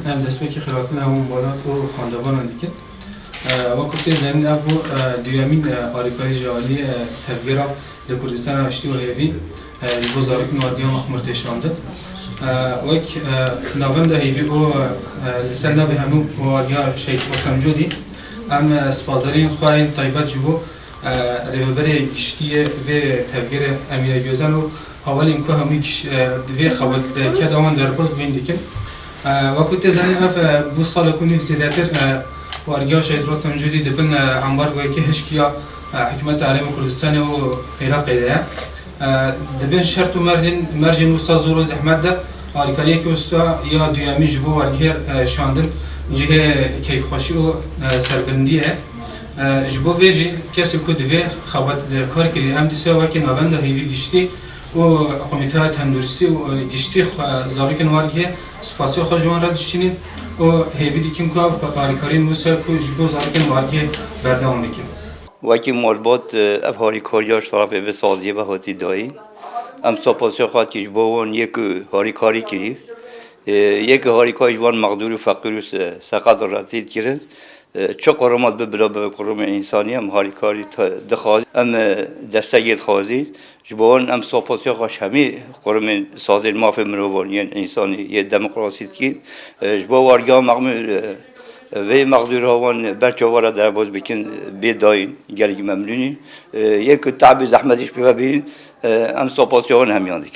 هم دست به که خلافین همون بالات و خاندوان دیگه و کتی زمین ابو دیامین آریکاری جالی تبگیرا لکردستان آشتی و هیوی بزارک نواردیا مخمور تشانده وک نوند هیوی او لسر نبی همون واریا شیخ بسم جودی ام سپازارین خواهین طایبت جبو رببری گشتیه و تبگیر امیر گوزن و حوالی اینکه همی دوی خواد که دوان در باز بیندیکن و کتی زمین اف بو سال کنی زیادتر وارگاه شهید رستم جودی دبن انبار گویی که هشکیا حکمت عالم کردستان و عراق ایده دبن شرط و مرجن وسا زور و زحمت ده آریکاریه که وسا یا دیامی جبو وارگاه شاندن جه کیف خوشی و سربندیه جبو ویجی کسی که دوی خواد کار کردی هم دیسه و که نوند هیوی گشتی و کمیته تندرستی و گشتی زاری که نوارگاه سپاسی خود جوان را داشتین و هیوی کم که آریکاری موسیقی که جبو زاری که نوارگاه بردام میکن. وقتی مربوط اب آریکاریاش طرف به سازی به هاتی دایی، ام سپاسی خود که جبوان یک آریکاری کردی، یک آریکاری جوان مقدور و فقیر و سقط رسید کرد. چه قرمات به بلا به قرم انسانی ام آریکاری دخواه ام دستگیر خوازی جبوان ام سپاسی خواش همی قرم سازی مافی مروانی انسانی یه دموکراسی کن جبو وارگاه مقمر و مقدور هوان برچوارا در باز بکن بیداین گرگ ممنونی یک تعب زحمتش ببین ام سپاسی هون همیان